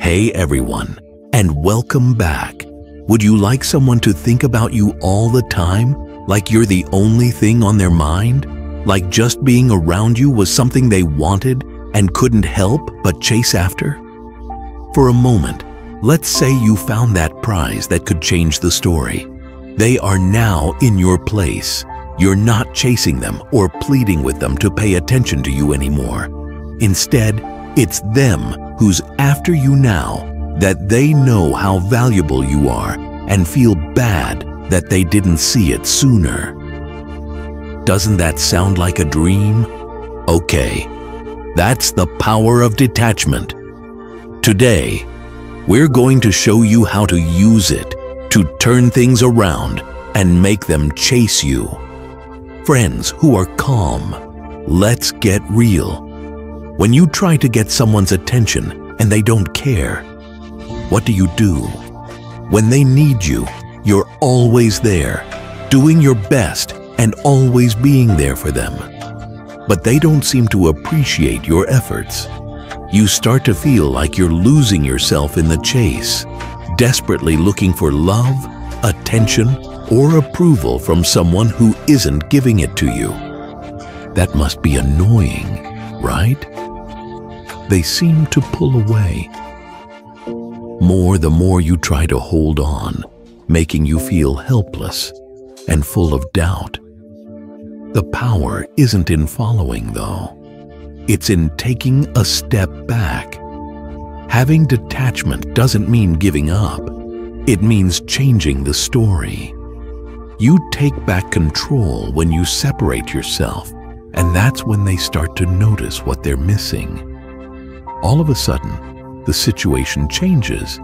Hey everyone, and welcome back. Would you like someone to think about you all the time, like you're the only thing on their mind? Like just being around you was something they wanted and couldn't help but chase after? For a moment, let's say you found that prize that could change the story. They are now in your place. You're not chasing them or pleading with them to pay attention to you anymore. Instead, it's them who's after you now, that they know how valuable you are and feel bad that they didn't see it sooner. Doesn't that sound like a dream? Okay, that's the power of detachment. Today, we're going to show you how to use it to turn things around and make them chase you. Friends who are calm, let's get real. When you try to get someone's attention and they don't care, what do? When they need you, you're always there, doing your best and always being there for them. But they don't seem to appreciate your efforts. You start to feel like you're losing yourself in the chase, desperately looking for love, attention, or approval from someone who isn't giving it to you. That must be annoying, right? They seem to pull away. The more you try to hold on, making you feel helpless and full of doubt. The power isn't in following, though. It's in taking a step back. Having detachment doesn't mean giving up. It means changing the story. You take back control when you separate yourself, and that's when they start to notice what they're missing. All of a sudden, the situation changes.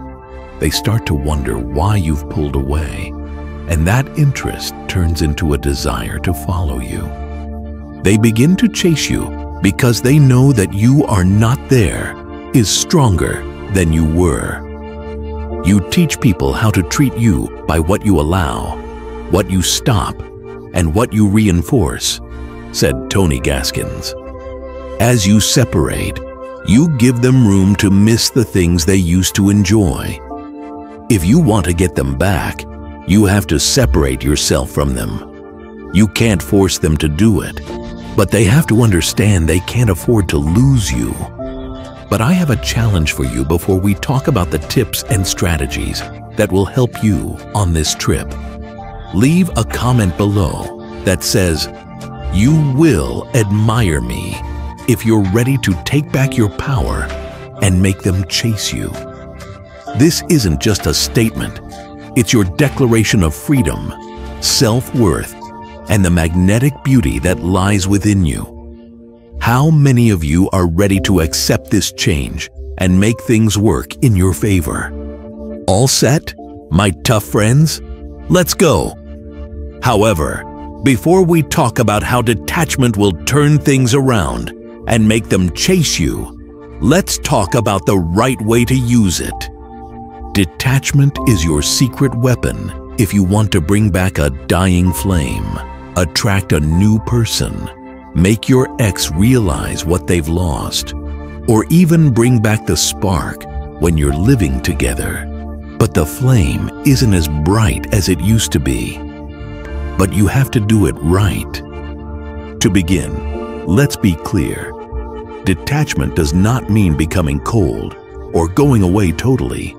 They start to wonder why you've pulled away, and that interest turns into a desire to follow you. They begin to chase you because they know that you are not there is stronger than you were. You teach people how to treat you by what you allow, what you stop, and what you reinforce, said Tony Gaskins. As you separate, you give them room to miss the things they used to enjoy. If you want to get them back, you have to separate yourself from them. You can't force them to do it, but they have to understand they can't afford to lose you. But I have a challenge for you before we talk about the tips and strategies that will help you on this trip. Leave a comment below that says, "You will admire me," if you're ready to take back your power and make them chase you. This isn't just a statement. It's your declaration of freedom, self-worth, and the magnetic beauty that lies within you. How many of you are ready to accept this change and make things work in your favor? All set, my tough friends? Let's go. However, before we talk about how detachment will turn things around and make them chase you, let's talk about the right way to use it. Detachment is your secret weapon if you want to bring back a dying flame, attract a new person, make your ex realize what they've lost, or even bring back the spark when you're living together. But the flame isn't as bright as it used to be. But you have to do it right. To begin, let's be clear. Detachment does not mean becoming cold or going away totally.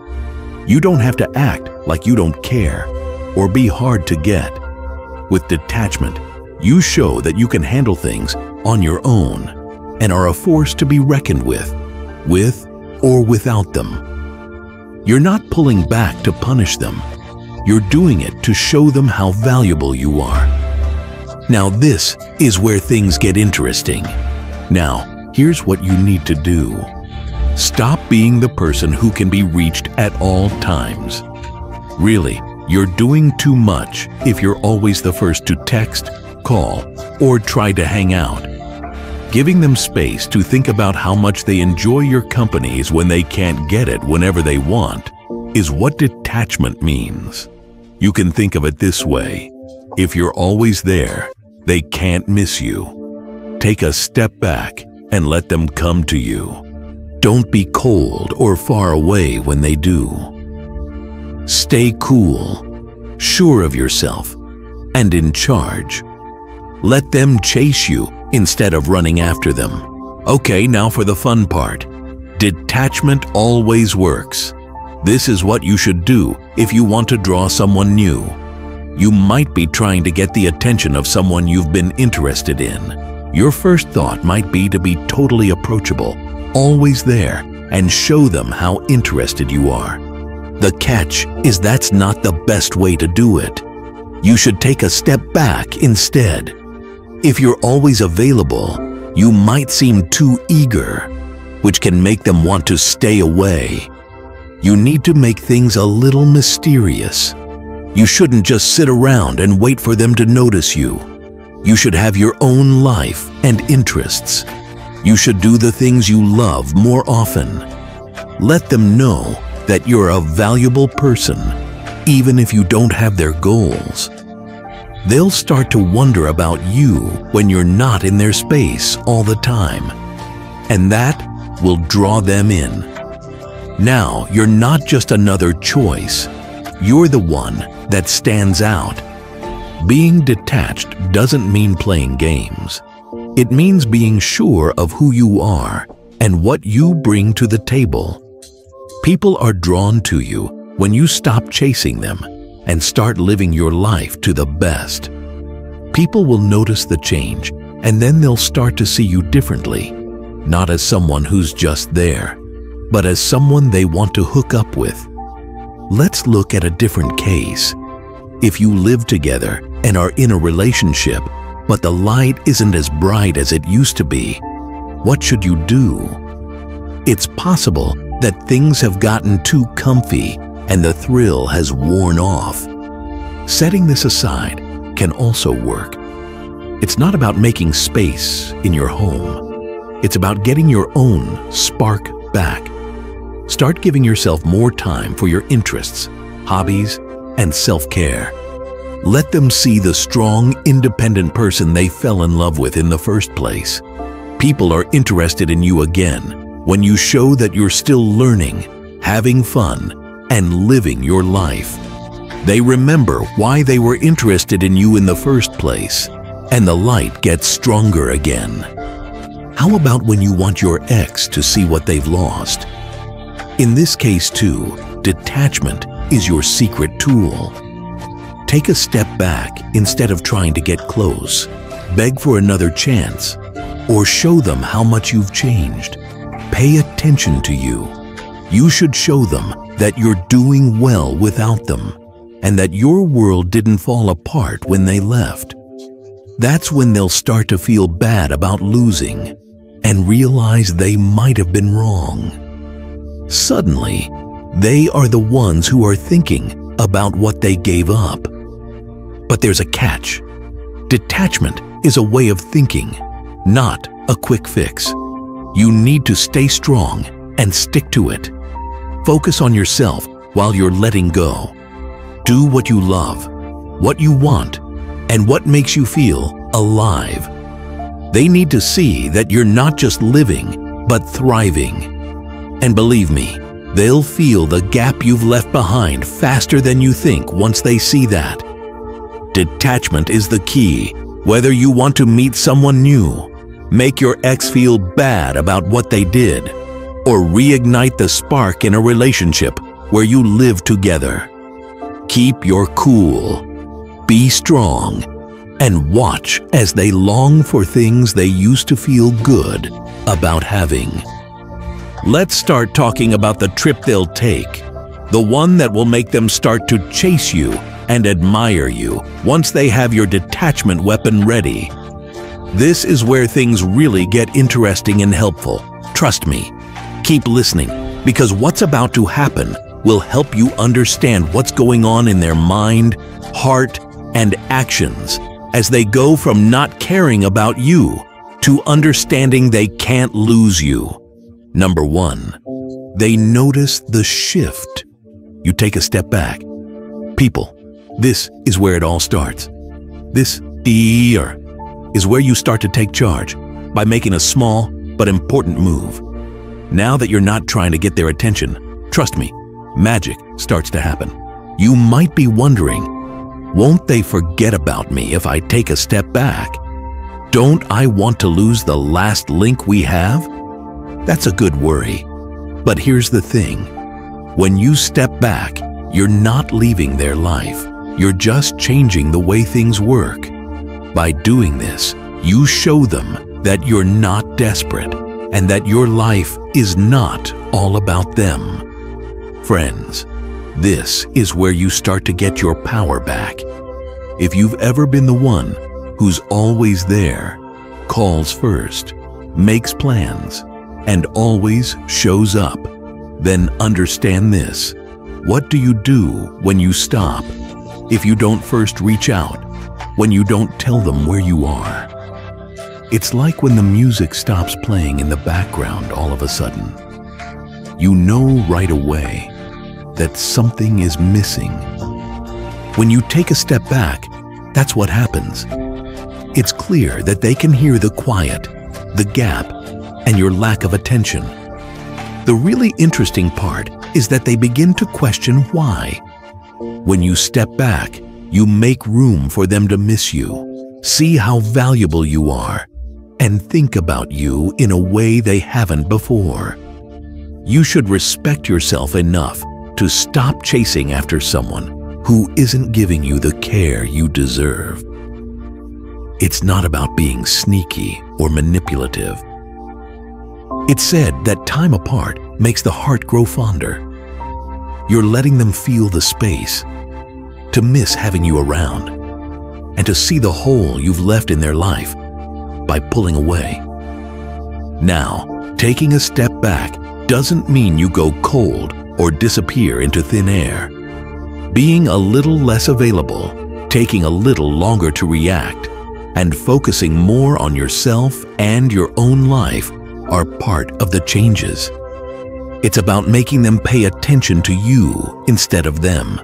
You don't have to act like you don't care or be hard to get. With detachment, you show that you can handle things on your own and are a force to be reckoned with or without them. You're not pulling back to punish them. You're doing it to show them how valuable you are. Now this is where things get interesting. Now, here's what you need to do. Stop being the person who can be reached at all times. Really, you're doing too much if you're always the first to text, call, or try to hang out. Giving them space to think about how much they enjoy your companies when they can't get it whenever they want is what detachment means. You can think of it this way. If you're always there, they can't miss you. Take a step back and let them come to you. Don't be cold or far away when they do. Stay cool, sure of yourself, and in charge. Let them chase you instead of running after them. Okay, now for the fun part. Detachment always works. This is what you should do if you want to draw someone new. You might be trying to get the attention of someone you've been interested in. Your first thought might be to be totally approachable, always there, and show them how interested you are. The catch is that's not the best way to do it. You should take a step back instead. If you're always available, you might seem too eager, which can make them want to stay away. You need to make things a little mysterious. You shouldn't just sit around and wait for them to notice you. You should have your own life and interests. You should do the things you love more often. Let them know that you're a valuable person, even if you don't have their goals. They'll start to wonder about you when you're not in their space all the time, and that will draw them in. Now, you're not just another choice. You're the one that stands out. Being detached doesn't mean playing games. It means being sure of who you are and what you bring to the table. People are drawn to you when you stop chasing them and start living your life to the best. People will notice the change, and then they'll start to see you differently, not as someone who's just there, but as someone they want to hook up with. Let's look at a different case. If you live together and are in a relationship, but the light isn't as bright as it used to be, what should you do? It's possible that things have gotten too comfy and the thrill has worn off. Setting this aside can also work. It's not about making space in your home. It's about getting your own spark back. Start giving yourself more time for your interests, hobbies, and self-care. Let them see the strong, independent person they fell in love with in the first place. People are interested in you again when you show that you're still learning, having fun, and living your life. They remember why they were interested in you in the first place, and the light gets stronger again. How about when you want your ex to see what they've lost? In this case too, detachment is your secret tool. Take a step back instead of trying to get close. Beg for another chance, or show them how much you've changed. Pay attention to you. You should show them that you're doing well without them, and that your world didn't fall apart when they left. That's when they'll start to feel bad about losing and realize they might have been wrong. Suddenly, they are the ones who are thinking about what they gave up. But there's a catch. Detachment is a way of thinking, not a quick fix. You need to stay strong and stick to it. Focus on yourself while you're letting go. Do what you love, what you want, and what makes you feel alive. They need to see that you're not just living, but thriving. And believe me, they'll feel the gap you've left behind faster than you think once they see that. Detachment is the key. Whether you want to meet someone new, make your ex feel bad about what they did, or reignite the spark in a relationship where you live together. Keep your cool, be strong, and watch as they long for things they used to feel good about having. Let's start talking about the trip they'll take, the one that will make them start to chase you and admire you once they have your detachment weapon ready. This is where things really get interesting and helpful. Trust me. Keep listening, because what's about to happen will help you understand what's going on in their mind, heart, and actions as they go from not caring about you to understanding they can't lose you. Number 1, they notice the shift. You take a step back. People, this is where it all starts. This is where you start to take charge by making a small but important move. Now that you're not trying to get their attention, trust me, magic starts to happen. You might be wondering, won't they forget about me if I take a step back? Don't I want to lose the last link we have? That's a good worry. But here's the thing. When you step back, you're not leaving their life. You're just changing the way things work. By doing this, you show them that you're not desperate and that your life is not all about them. Friends, this is where you start to get your power back. If you've ever been the one who's always there, calls first, makes plans, and always shows up, then understand this. What do you do when you stop? If you don't first reach out, when you don't tell them where you are? It's like when the music stops playing in the background all of a sudden. You know right away that something is missing. When you take a step back, that's what happens. It's clear that they can hear the quiet, the gap, and your lack of attention. The really interesting part is that they begin to question why. When you step back, you make room for them to miss you, see how valuable you are, and think about you in a way they haven't before. You should respect yourself enough to stop chasing after someone who isn't giving you the care you deserve. It's not about being sneaky or manipulative. It's said that time apart makes the heart grow fonder. You're letting them feel the space, to miss having you around, and to see the hole you've left in their life by pulling away. Now, taking a step back doesn't mean you go cold or disappear into thin air. Being a little less available, taking a little longer to react, and focusing more on yourself and your own life are part of the changes. It's about making them pay attention to you instead of them.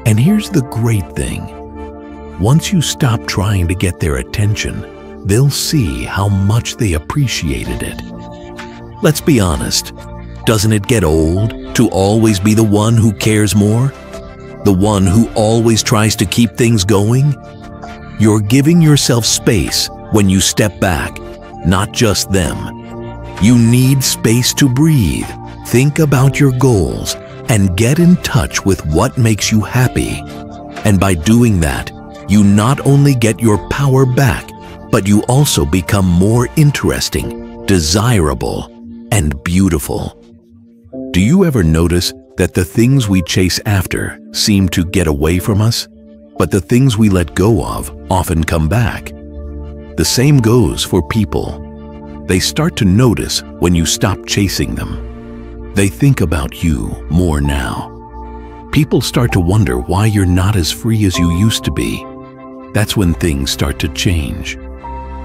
And here's the great thing. Once you stop trying to get their attention, they'll see how much they appreciated it. Let's be honest, doesn't it get old to always be the one who cares more? The one who always tries to keep things going? You're giving yourself space when you step back, not just them. You need space to breathe, think about your goals, and get in touch with what makes you happy. And by doing that, you not only get your power back, but you also become more interesting, desirable, and beautiful. Do you ever notice that the things we chase after seem to get away from us, but the things we let go of often come back? The same goes for people. They start to notice when you stop chasing them. They think about you more now. People start to wonder why you're not as free as you used to be. That's when things start to change.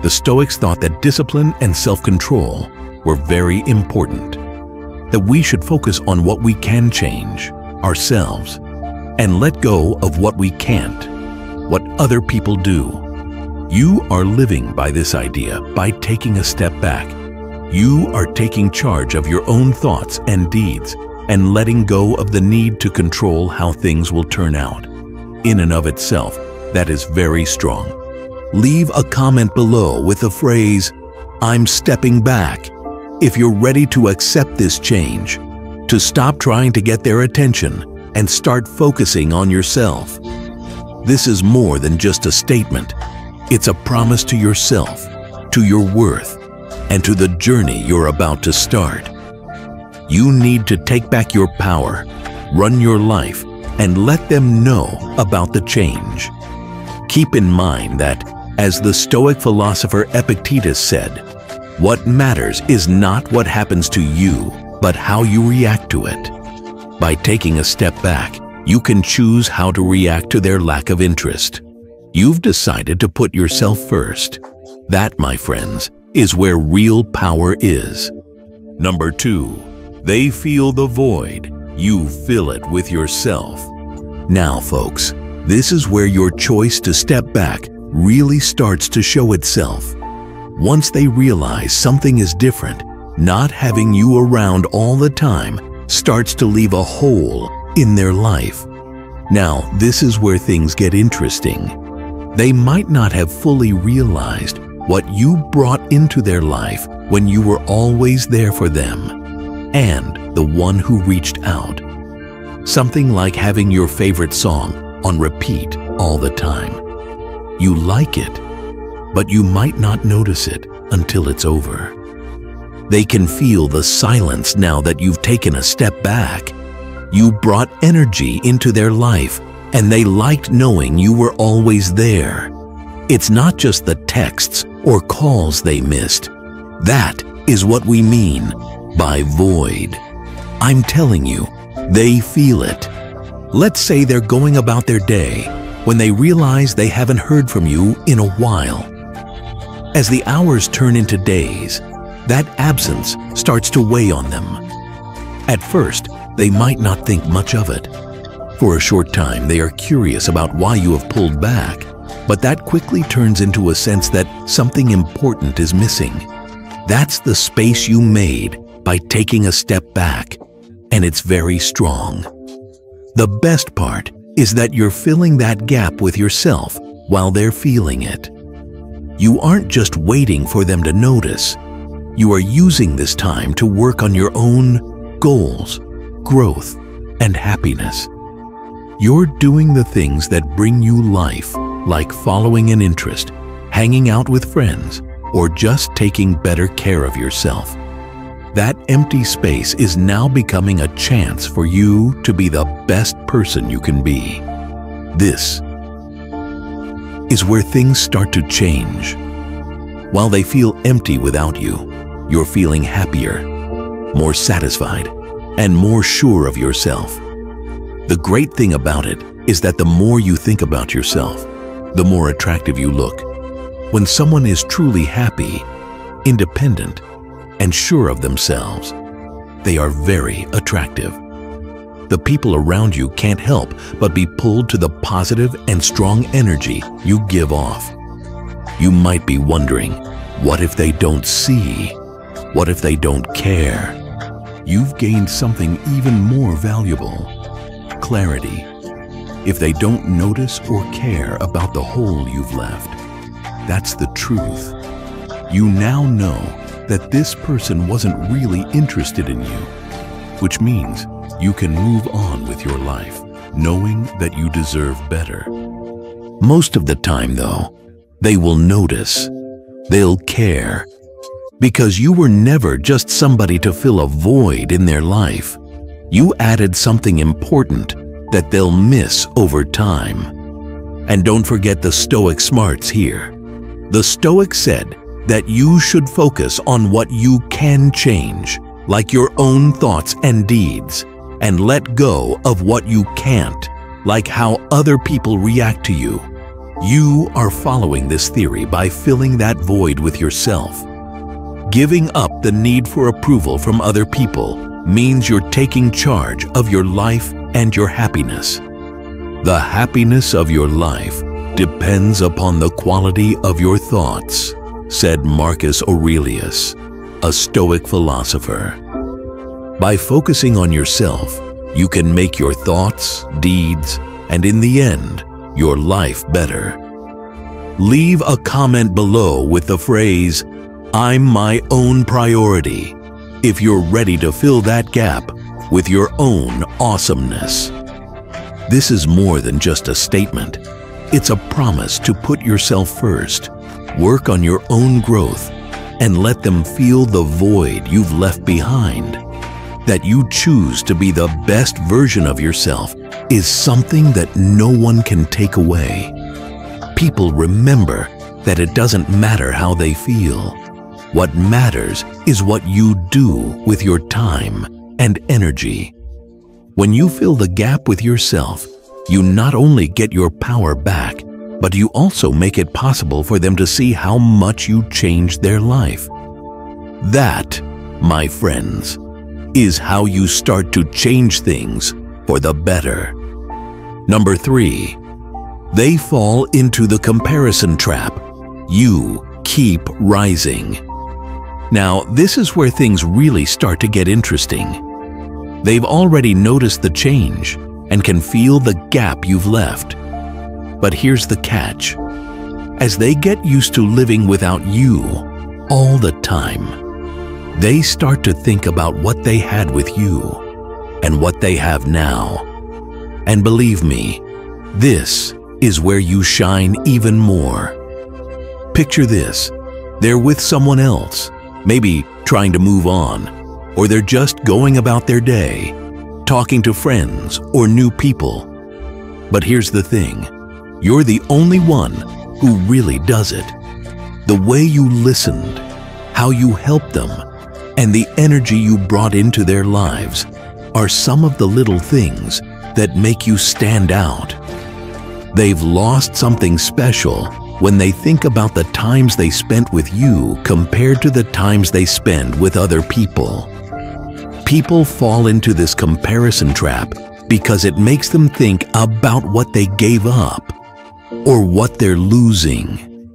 The Stoics thought that discipline and self-control were very important, that we should focus on what we can change, ourselves, and let go of what we can't, what other people do. You are living by this idea by taking a step back. You are taking charge of your own thoughts and deeds and letting go of the need to control how things will turn out. In and of itself, that is very strong. Leave a comment below with the phrase, "I'm stepping back," if you're ready to accept this change, to stop trying to get their attention and start focusing on yourself. This is more than just a statement. It's a promise to yourself, to your worth, and to the journey you're about to start. You need to take back your power, run your life, and let them know about the change. Keep in mind that, as the Stoic philosopher Epictetus said, what matters is not what happens to you, but how you react to it. By taking a step back, you can choose how to react to their lack of interest. You've decided to put yourself first. That, my friends, is where real power is. Number 2, they feel the void. You fill it with yourself. Now, folks, this is where your choice to step back really starts to show itself. Once they realize something is different, Not having you around all the time starts to leave a hole in their life. Now, this is where things get interesting. They might not have fully realized what you brought into their life when you were always there for them and the one who reached out. Something like having your favorite song on repeat all the time. You like it, but you might not notice it until it's over. They can feel the silence now that you've taken a step back. You brought energy into their life, and they liked knowing you were always there. It's not just the texts or calls they missed. That is what we mean by void. I'm telling you, they feel it. Let's say they're going about their day when they realize they haven't heard from you in a while. As the hours turn into days, that absence starts to weigh on them. At first, they might not think much of it. For a short time, they are curious about why you have pulled back, but that quickly turns into a sense that something important is missing. That's the space you made by taking a step back, and it's very strong. The best part is that you're filling that gap with yourself while they're feeling it. You aren't just waiting for them to notice. You are using this time to work on your own goals, growth, and happiness. You're doing the things that bring you life, like following an interest, hanging out with friends, or just taking better care of yourself. That empty space is now becoming a chance for you to be the best person you can be. This is where things start to change. While they feel empty without you, you're feeling happier, more satisfied, and more sure of yourself. The great thing about it is that the more you think about yourself, the more attractive you look. When someone is truly happy, independent, and sure of themselves, they are very attractive. The people around you can't help but be pulled to the positive and strong energy you give off. You might be wondering, what if they don't see? What if they don't care? You've gained something even more valuable: clarity. If they don't notice or care about the hole you've left, that's the truth. You now know that this person wasn't really interested in you, which means you can move on with your life, knowing that you deserve better. Most of the time, though, they will notice. They'll care. Because you were never just somebody to fill a void in their life. You added something important that they'll miss over time. And don't forget the Stoic smarts here. The Stoic said that you should focus on what you can change, like your own thoughts and deeds, and let go of what you can't, like how other people react to you. You are following this theory by filling that void with yourself. Giving up the need for approval from other people means you're taking charge of your life and your happiness. The happiness of your life depends upon the quality of your thoughts, said Marcus Aurelius, a Stoic philosopher. By focusing on yourself, you can make your thoughts, deeds, and in the end, your life better. Leave a comment below with the phrase, "I'm my own priority," if you're ready to fill that gap with your own awesomeness. This is more than just a statement. It's a promise to put yourself first, work on your own growth, and let them feel the void you've left behind. That you choose to be the best version of yourself is something that no one can take away. People remember that it doesn't matter how they feel. What matters is what you do with your time and energy. When you fill the gap with yourself, you not only get your power back, but you also make it possible for them to see how much you changed their life. That, my friends, is how you start to change things for the better. Number 3, they fall into the comparison trap. You keep rising. Now, this is where things really start to get interesting. They've already noticed the change and can feel the gap you've left. But here's the catch. As they get used to living without you all the time, they start to think about what they had with you and what they have now. And believe me, this is where you shine even more. Picture this. They're with someone else, maybe trying to move on, or they're just going about their day, talking to friends or new people. But here's the thing. You're the only one who really does it. The way you listened, how you helped them, and the energy you brought into their lives are some of the little things that make you stand out. They've lost something special when they think about the times they spent with you compared to the times they spend with other people. People fall into this comparison trap because it makes them think about what they gave up or what they're losing.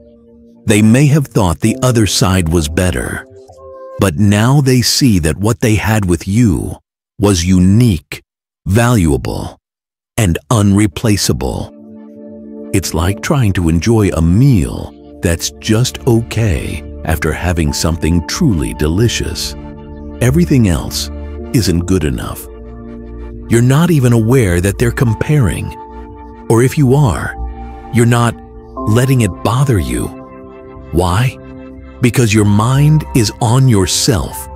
They may have thought the other side was better, but now they see that what they had with you was unique, valuable, and unreplaceable. It's like trying to enjoy a meal that's just okay after having something truly delicious. Everything else isn't good enough. You're not even aware that they're comparing. Or if you are, you're not letting it bother you. Why? Because your mind is on yourself.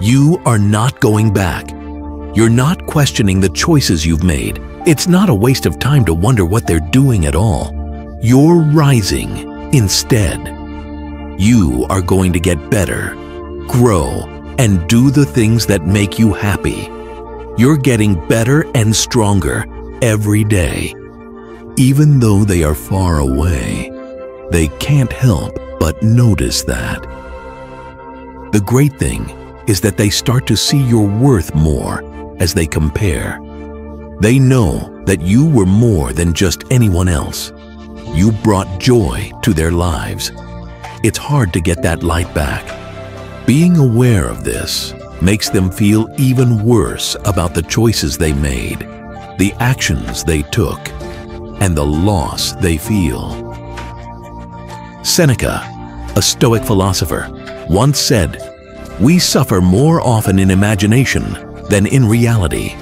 You are not going back. You're not questioning the choices you've made. It's not a waste of time to wonder what they're doing at all. You're rising instead. You are going to get better, grow, and do the things that make you happy. You're getting better and stronger every day. Even though they are far away, they can't help but notice that. The great thing is that they start to see your worth more as they compare. They know that you were more than just anyone else. You brought joy to their lives. It's hard to get that light back. Being aware of this makes them feel even worse about the choices they made, the actions they took, and the loss they feel. Seneca, a Stoic philosopher, once said, "We suffer more often in imagination than in reality."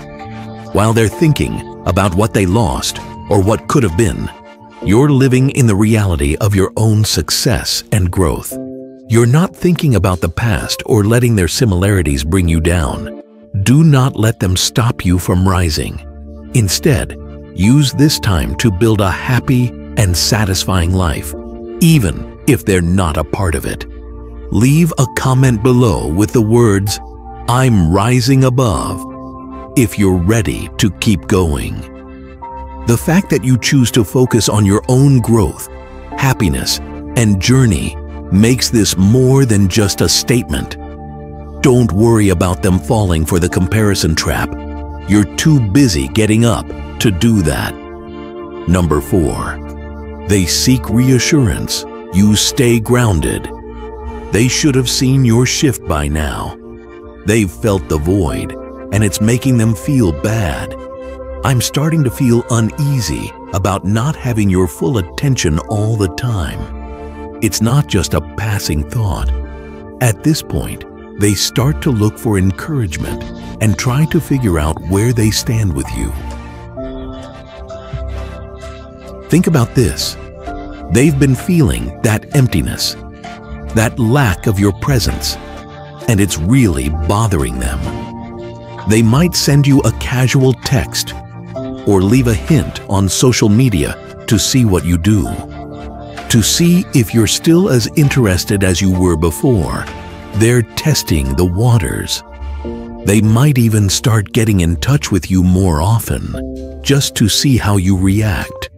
While they're thinking about what they lost or what could have been, you're living in the reality of your own success and growth. You're not thinking about the past or letting their similarities bring you down. Do not let them stop you from rising. Instead, use this time to build a happy and satisfying life, even if they're not a part of it. Leave a comment below with the words, "I'm rising above," if you're ready to keep going. The fact that you choose to focus on your own growth, happiness, and journey makes this more than just a statement. Don't worry about them falling for the comparison trap. You're too busy getting up to do that. Number 4, they seek reassurance. You stay grounded. They should have seen your shift by now. They've felt the void, and it's making them feel bad. I'm starting to feel uneasy about not having your full attention all the time. It's not just a passing thought. At this point, they start to look for encouragement and try to figure out where they stand with you. Think about this. They've been feeling that emptiness, that lack of your presence, and it's really bothering them. They might send you a casual text or leave a hint on social media to see what you do, to see if you're still as interested as you were before. They're testing the waters. They might even start getting in touch with you more often, just to see how you react.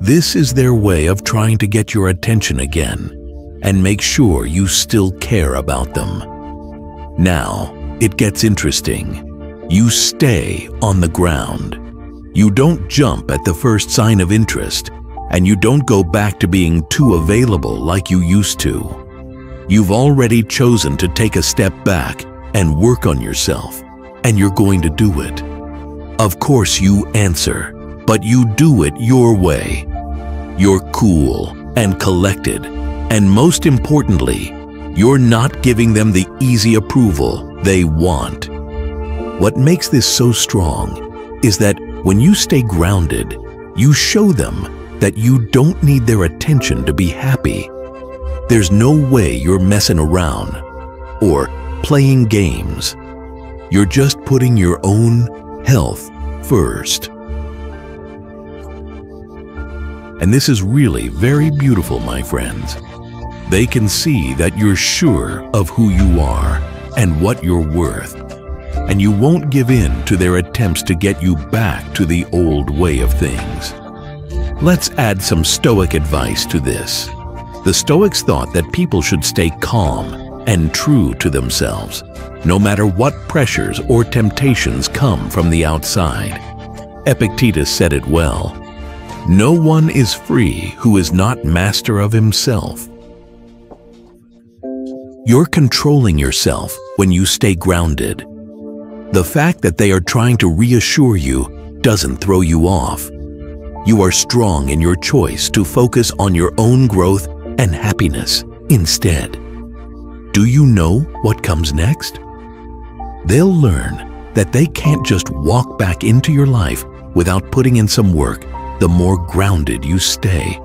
This is their way of trying to get your attention again and make sure you still care about them. Now, it gets interesting. You stay on the ground. You don't jump at the first sign of interest, and you don't go back to being too available like you used to. You've already chosen to take a step back and work on yourself, and you're going to do it. Of course you answer, but you do it your way. You're cool and collected, and most importantly, you're not giving them the easy approval they want. What makes this so strong is that when you stay grounded, you show them that you don't need their attention to be happy. There's no way you're messing around or playing games. You're just putting your own health first. And this is really very beautiful, my friends. They can see that you're sure of who you are and what you're worth, and you won't give in to their attempts to get you back to the old way of things. Let's add some Stoic advice to this. The Stoics thought that people should stay calm and true to themselves, no matter what pressures or temptations come from the outside. Epictetus said it well, "No one is free who is not master of himself." You're controlling yourself when you stay grounded. The fact that they are trying to reassure you doesn't throw you off. You are strong in your choice to focus on your own growth and happiness instead. Do you know what comes next? They'll learn that they can't just walk back into your life without putting in some work the more grounded you stay.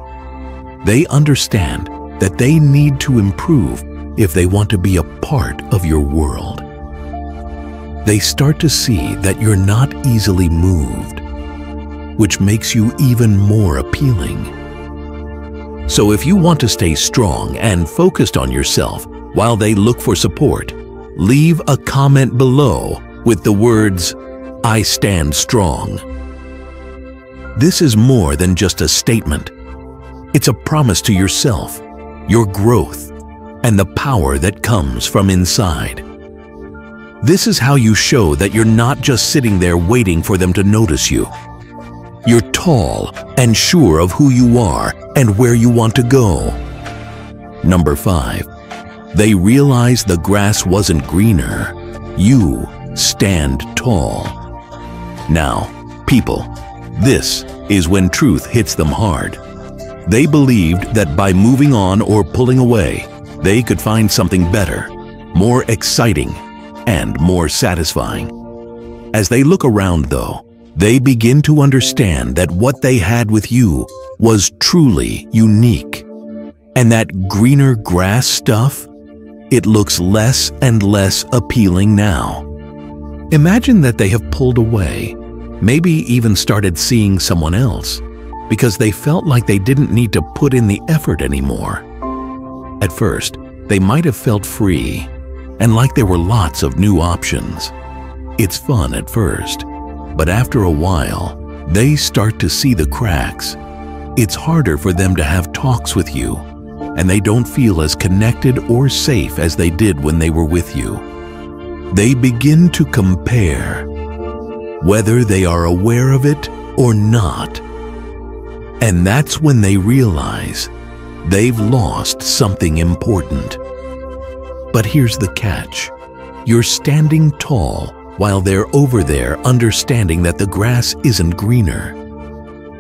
They understand that they need to improve if they want to be a part of your world. They start to see that you're not easily moved, which makes you even more appealing. So if you want to stay strong and focused on yourself while they look for support, leave a comment below with the words, "I stand strong." This is more than just a statement. It's a promise to yourself, your growth, and the power that comes from inside. This is how you show that you're not just sitting there waiting for them to notice you. You're tall and sure of who you are and where you want to go. Number 5, they realize the grass wasn't greener. You stand tall. Now, people, this is when truth hits them hard. They believed that by moving on or pulling away, they could find something better, more exciting, and more satisfying. As they look around, though, they begin to understand that what they had with you was truly unique. And that greener grass stuff, it looks less and less appealing now. Imagine that they have pulled away, maybe even started seeing someone else, because they felt like they didn't need to put in the effort anymore. At first, they might have felt free, and like there were lots of new options. It's fun at first, but after a while, they start to see the cracks. It's harder for them to have talks with you, and they don't feel as connected or safe as they did when they were with you. They begin to compare, whether they are aware of it or not. And that's when they realize they've lost something important. But here's the catch. You're standing tall while they're over there understanding that the grass isn't greener.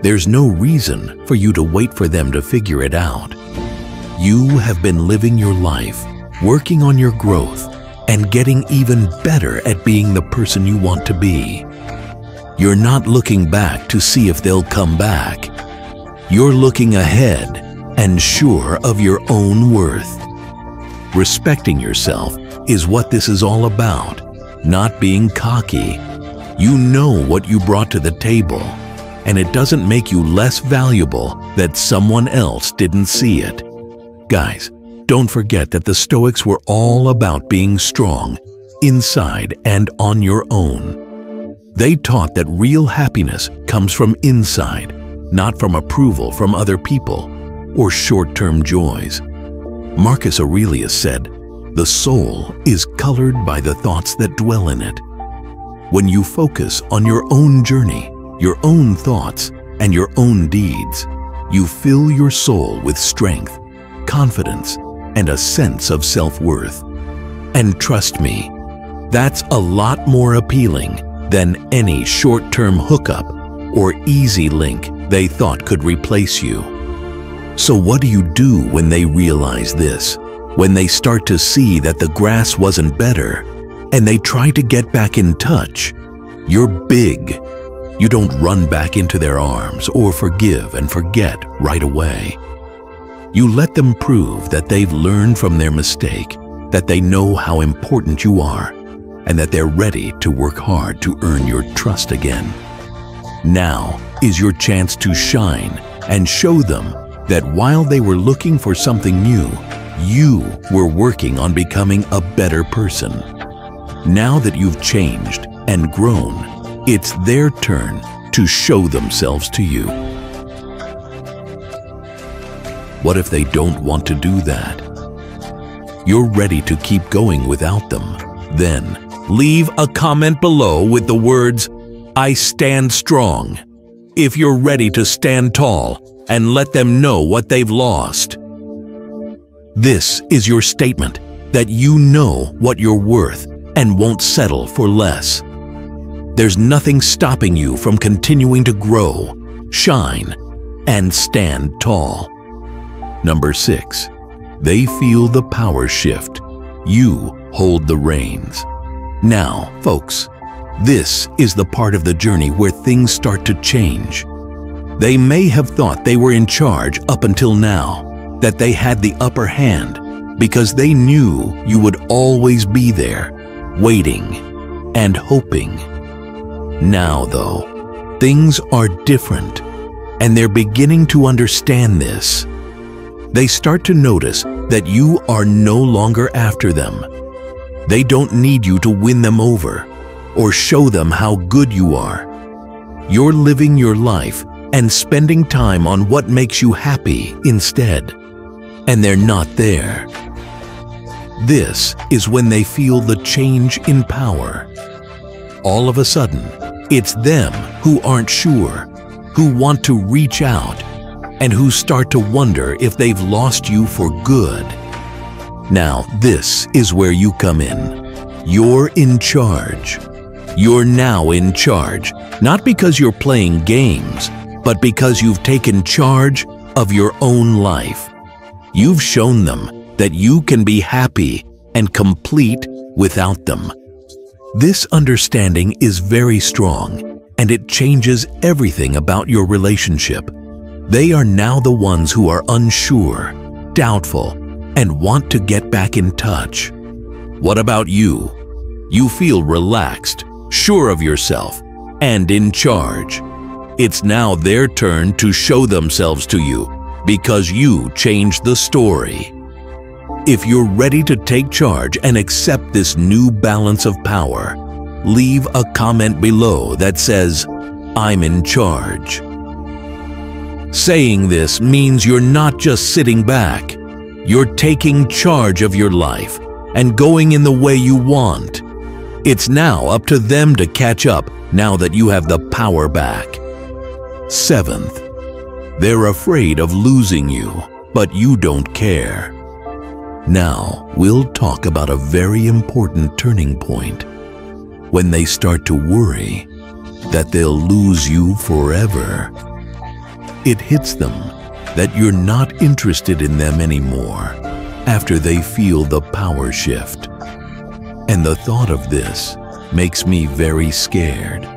There's no reason for you to wait for them to figure it out. You have been living your life, working on your growth, and getting even better at being the person you want to be. You're not looking back to see if they'll come back. You're looking ahead and sure of your own worth. Respecting yourself is what this is all about, not being cocky. You know what you brought to the table, and it doesn't make you less valuable that someone else didn't see it. Guys, don't forget that the Stoics were all about being strong, inside and on your own. They taught that real happiness comes from inside, not from approval from other people or short-term joys. Marcus Aurelius said, "The soul is colored by the thoughts that dwell in it." When you focus on your own journey, your own thoughts, and your own deeds, you fill your soul with strength, confidence, and a sense of self-worth. And trust me, that's a lot more appealing than any short-term hookup or easy link they thought could replace you. So what do you do when they realize this? When they start to see that the grass wasn't better and they try to get back in touch? You're big. You don't run back into their arms or forgive and forget right away. You let them prove that they've learned from their mistake, that they know how important you are, and that they're ready to work hard to earn your trust again. Now is your chance to shine and show them that while they were looking for something new, you were working on becoming a better person. Now that you've changed and grown, it's their turn to show themselves to you. What if they don't want to do that? You're ready to keep going without them. Then leave a comment below with the words, "I stand strong," if you're ready to stand tall and let them know what they've lost. This is your statement that you know what you're worth and won't settle for less. There's nothing stopping you from continuing to grow, shine, and stand tall. Number 6, they feel the power shift. You hold the reins. Now, folks, this is the part of the journey where things start to change. They may have thought they were in charge up until now, that they had the upper hand because they knew you would always be there, waiting and hoping. Now, though, things are different, and they're beginning to understand this. They start to notice that you are no longer after them. They don't need you to win them over or show them how good you are. You're living your life and spending time on what makes you happy instead, and they're not there. This is when they feel the change in power. All of a sudden, it's them who aren't sure, who want to reach out, and who start to wonder if they've lost you for good. Now, this is where you come in. You're in charge. You're now in charge, not because you're playing games, but because you've taken charge of your own life. You've shown them that you can be happy and complete without them. This understanding is very strong, and it changes everything about your relationship. They are now the ones who are unsure, doubtful, and want to get back in touch. What about you? You feel relaxed, sure of yourself, and in charge. It's now their turn to show themselves to you because you changed the story. If you're ready to take charge and accept this new balance of power, leave a comment below that says, "I'm in charge." Saying this means you're not just sitting back. You're taking charge of your life and going in the way you want. It's now up to them to catch up now that you have the power back. 7th, they're afraid of losing you, but you don't care. Now, we'll talk about a very important turning point. When they start to worry that they'll lose you forever. It hits them that you're not interested in them anymore after they feel the power shift. And the thought of this makes me very scared.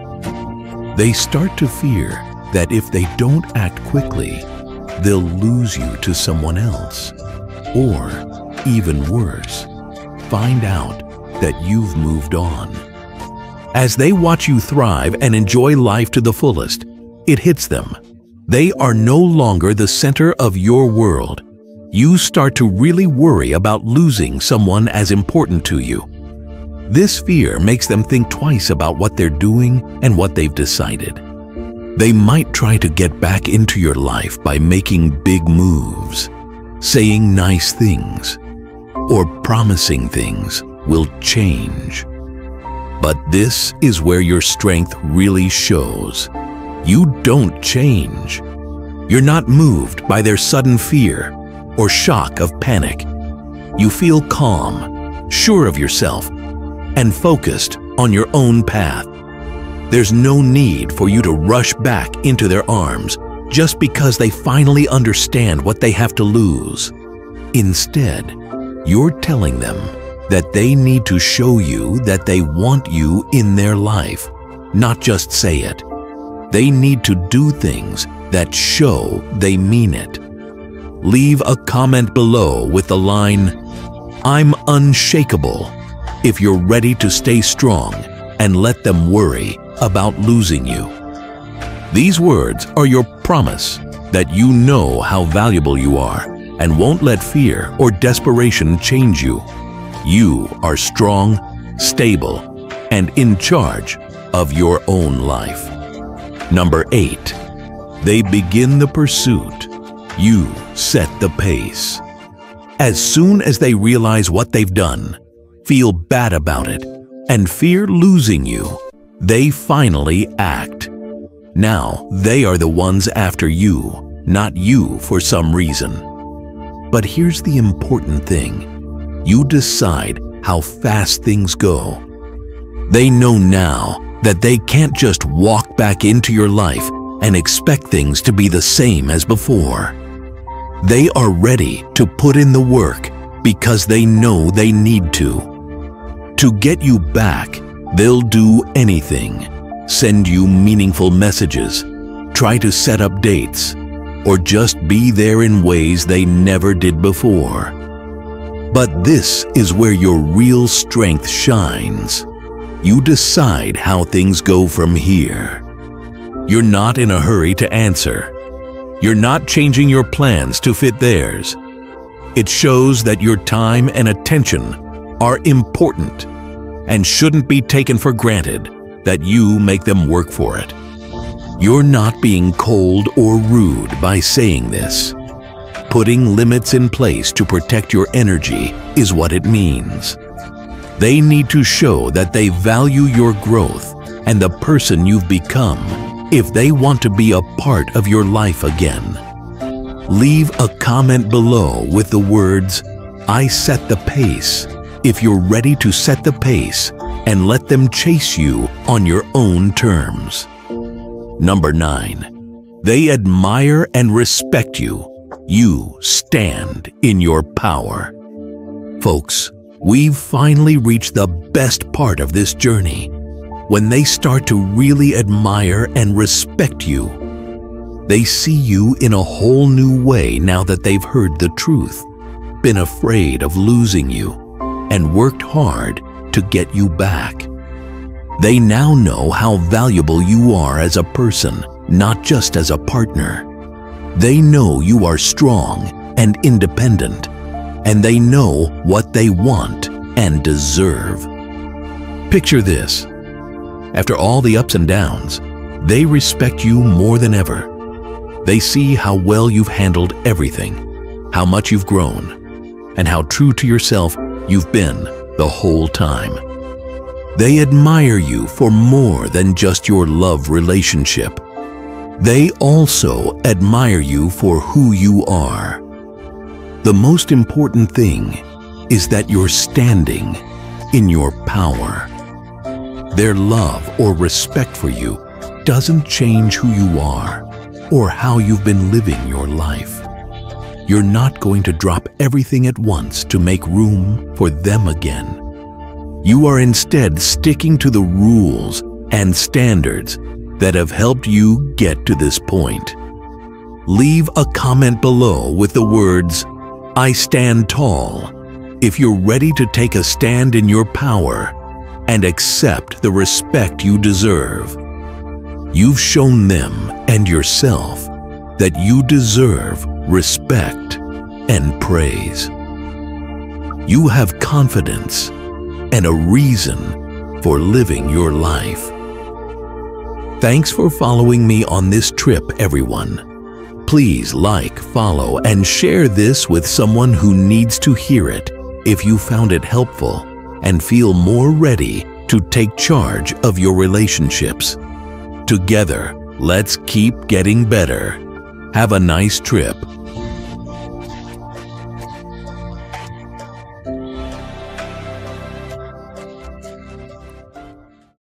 They start to fear that if they don't act quickly, they'll lose you to someone else. Or, even worse, find out that you've moved on. As they watch you thrive and enjoy life to the fullest, it hits them. They are no longer the center of your world. You start to really worry about losing someone as important to you. This fear makes them think twice about what they're doing and what they've decided. They might try to get back into your life by making big moves, saying nice things, or promising things will change. But this is where your strength really shows. You don't change. You're not moved by their sudden fear or shock of panic. you feel calm, sure of yourself, and focused on your own path. There's no need for you to rush back into their arms just because they finally understand what they have to lose. Instead, you're telling them that they need to show you that they want you in their life, not just say it. They need to do things that show they mean it. Leave a comment below with the line, "I'm unshakable," if you're ready to stay strong and let them worry about losing you. These words are your promise that you know how valuable you are and won't let fear or desperation change you. You are strong, stable, and in charge of your own life. Number 8, they begin the pursuit. You set the pace. As soon as they realize what they've done, feel bad about it, and fear losing you, they finally act. Now they are the ones after you, not you for some reason. But here's the important thing. You decide how fast things go. They know now that they can't just walk back into your life and expect things to be the same as before. They are ready to put in the work because they know they need to. To get you back, they'll do anything. Send you meaningful messages, try to set up dates, or just be there in ways they never did before. But this is where your real strength shines. You decide how things go from here. You're not in a hurry to answer. You're not changing your plans to fit theirs. It shows that your time and attention are important and shouldn't be taken for granted that you make them work for it. You're not being cold or rude by saying this. Putting limits in place to protect your energy is what it means. They need to show that they value your growth and the person you've become if they want to be a part of your life again. Leave a comment below with the words, "I set the pace," if you're ready to set the pace and let them chase you on your own terms. Number 9, they admire and respect you. You stand in your power. Folks, we've finally reached the best part of this journey, when they start to really admire and respect you. They see you in a whole new way now that they've heard the truth, been afraid of losing you, and worked hard to get you back. They now know how valuable you are as a person, not just as a partner. They know you are strong and independent, and they know what they want and deserve. Picture this. After all the ups and downs, they respect you more than ever. They see how well you've handled everything, how much you've grown, and how true to yourself you've been the whole time. They admire you for more than just your love relationship. They also admire you for who you are. The most important thing is that you're standing in your power. Their love or respect for you doesn't change who you are or how you've been living your life. You're not going to drop everything at once to make room for them again. You are instead sticking to the rules and standards that have helped you get to this point. Leave a comment below with the words, "I stand tall," if you're ready to take a stand in your power and accept the respect you deserve. You've shown them and yourself that you deserve respect and praise. You have confidence and a reason for living your life. Thanks for following me on this trip, everyone. Please like, follow, and share this with someone who needs to hear it if you found it helpful and feel more ready to take charge of your relationships. Together, let's keep getting better. Have a nice trip.